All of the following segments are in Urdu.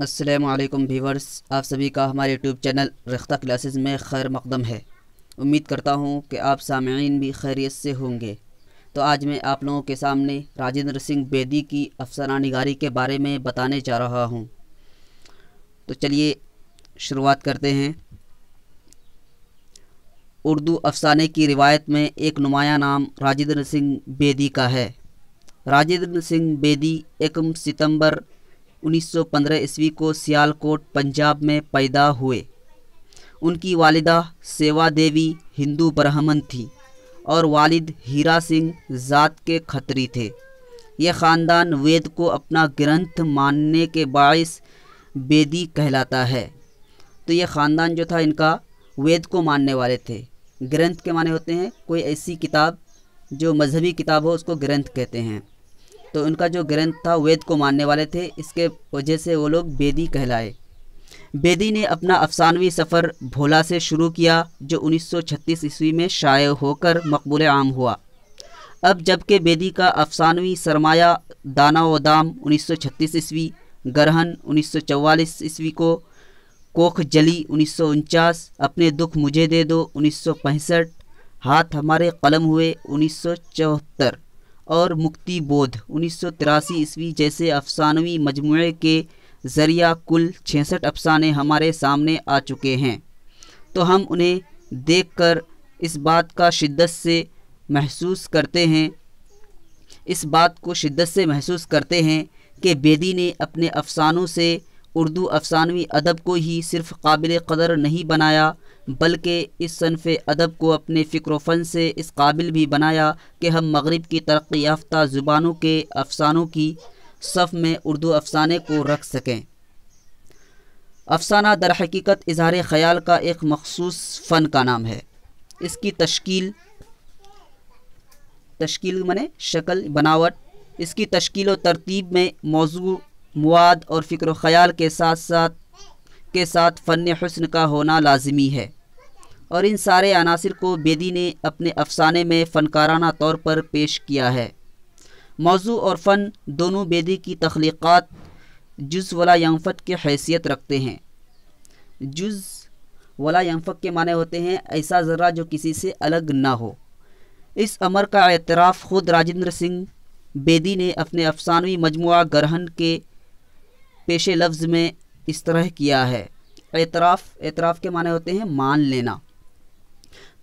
السلام علیکم ویورز، آپ سبھی کا ہمارے یوٹیوب چینل ریختہ کلاسز میں خیر مقدم ہے۔ امید کرتا ہوں کہ آپ سامعین بھی خیریت سے ہوں گے۔ تو آج میں آپ لوگوں کے سامنے راجندر سنگھ بیدی کی افسانہ نگاری کے بارے میں بتانے جا رہا ہوں۔ تو چلیے شروعات کرتے ہیں۔ اردو افسانے کی روایت میں ایک نمایاں نام راجندر سنگھ بیدی کا ہے۔ راجندر سنگھ بیدی 1 ستمبر 1915 عیسوی کو سیالکوٹ پنجاب میں پیدا ہوئے۔ ان کی والدہ سیوا دیوی ہندو برہمن تھی اور والد ہیرا سنگھ ذات کے کھتری تھے۔ یہ خاندان وید کو اپنا گرنتھ ماننے کے باعث بیدی کہلاتا ہے۔ تو یہ خاندان جو تھا ان کا وید کو ماننے والے تھے۔ گرنتھ کے معنی ہوتے ہیں کوئی ایسی کتاب جو مذہبی کتاب ہو، اس کو گرنتھ کہتے ہیں۔ تو ان کا جو گرنتھ تھا وید کو ماننے والے تھے، اس کے وجہ سے وہ لوگ بیدی کہلائے۔ بیدی نے اپنا افسانوی سفر بھولا سے شروع کیا، جو 1936 عیسوی میں شائع ہو کر مقبول عام ہوا۔ اب جبکہ بیدی کا افسانوی سرمایہ دانا و دام 1936 عیسوی، گرہن 1944 عیسوی کو، کوکھ جلی 1949، اپنے دکھ مجھے دے دو 1965، ہاتھ ہمارے قلم ہوئے 1974 اور مکتی بودھ 1983 عیسوی جیسے افسانوی مجموعے کے ذریعہ کل 66 افسانے ہمارے سامنے آ چکے ہیں۔ تو ہم انہیں دیکھ کر اس بات کو شدت سے محسوس کرتے ہیں کہ بیدی نے اپنے افسانوں سے اردو افسانوی ادب کو ہی صرف قابل قدر نہیں بنایا، بلکہ اس صنف ادب کو اپنے فکر و فن سے اس قابل بھی بنایا کہ ہم مغرب کی ترقی یافتہ زبانوں کے افسانوں کی صف میں اردو افسانے کو رکھ سکیں۔ افسانہ در حقیقت اظہار خیال کا ایک مخصوص فن کا نام ہے۔ اس کی تشکیل منے شکل بناوٹ، اس کی تشکیل و ترتیب میں موضوع، مواد اور فکر و خیال کے ساتھ فن حسن کا ہونا لازمی ہے، اور ان سارے عناصر کو بیدی نے اپنے افسانے میں فنکارانہ طور پر پیش کیا ہے۔ موضوع اور فن دونوں بیدی کی تخلیقات جز ولا ینفت کی حیثیت رکھتے ہیں۔ جز ولا ینفت کے معنی ہوتے ہیں ایسا ذرہ جو کسی سے الگ نہ ہو۔ اس امر کا اعتراف خود راجندر سنگھ بیدی نے اپنے افسانوی مجموعہ گرہن کے پیش لفظ میں اس طرح کیا ہے۔ اعتراف کے معنی ہوتے ہیں مان لینا۔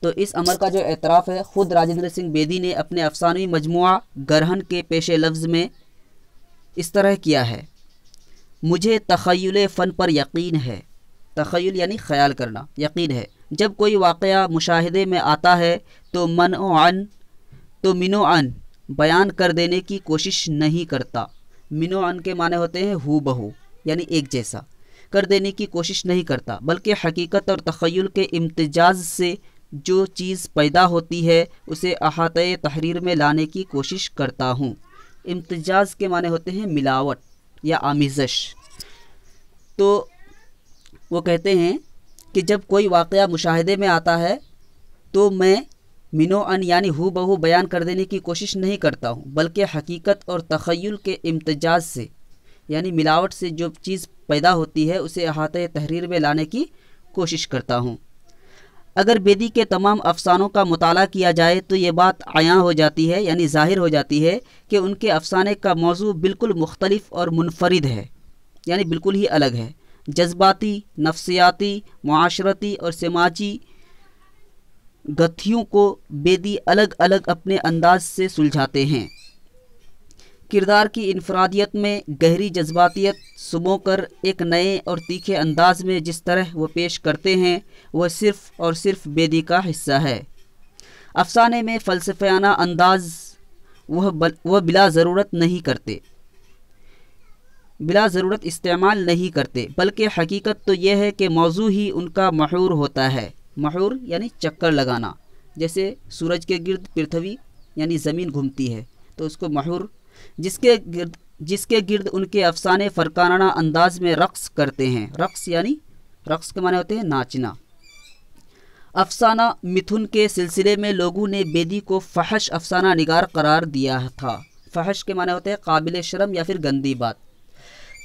تو اس امر کا جو اعتراف ہے خود راجندر سنگھ بیدی نے اپنے افسانوی مجموعہ گرہن کے پیش لفظ میں اس طرح کیا ہے۔ مجھے تخیل فن پر یقین ہے۔ تخیل یعنی خیال کرنا، یقین ہے۔ جب کوئی واقعہ مشاہدے میں آتا ہے تو من و عن بیان کر دینے کی کوشش نہیں کرتا۔ من و عن کے معنی ہوتے ہیں ہو بہو، یعنی ایک جیسا کر دینے کی کوشش نہیں کرتا، بلکہ حقیقت اور تخیل کے امتزاج سے جو چیز پیدا ہوتی ہے اسے احاطۂ تحریر میں لانے کی کوشش کرتا ہوں۔ امتزاج کے معنی ہوتے ہیں ملاوٹ یا آمیزش۔ تو وہ کہتے ہیں کہ جب کوئی واقعہ مشاہدے میں آتا ہے تو میں من و عن یعنی ہو بہو بیان کر دینے کی کوشش نہیں کرتا ہوں، بلکہ حقیقت اور تخیل کے امتزاج سے یعنی ملاوٹ سے جو چیز پیدا ہوتی ہے اسے احاطۂ تحریر میں لانے کی کوشش کرتا ہوں۔ اگر بیدی کے تمام افسانوں کا مطالعہ کیا جائے تو یہ بات عیاں ہو جاتی ہے، یعنی ظاہر ہو جاتی ہے کہ ان کے افسانے کا موضوع بالکل مختلف اور منفرد ہے، یعنی بالکل ہی الگ ہے۔ جذباتی، نفسیاتی، معاشرتی اور سماجی گتھیوں کو بیدی الگ الگ اپنے انداز سے سلجھاتے ہیں۔ کردار کی انفرادیت میں گہری جذباتیت سمو کر ایک نئے اور تیکھے انداز میں جس طرح وہ پیش کرتے ہیں وہ صرف اور صرف بیدی کا حصہ ہے۔ افسانے میں فلسفیانہ انداز وہ بلا ضرورت استعمال نہیں کرتے، بلکہ حقیقت تو یہ ہے کہ موضوع ہی ان کا محور ہوتا ہے۔ محور یعنی چکر لگانا، جیسے سورج کے گرد پرتھوی یعنی زمین گھومتی ہے تو اس کو محور، جس کے گرد ان کے افسانے فرقانہ انداز میں رقص کرتے ہیں۔ رقص کے معنی ہوتے ہیں ناچنا۔ افسانہ متھن کے سلسلے میں لوگوں نے بیدی کو فحش افسانہ نگار قرار دیا تھا۔ فحش کے معنی ہوتے ہیں قابل شرم یا پھر گندی بات۔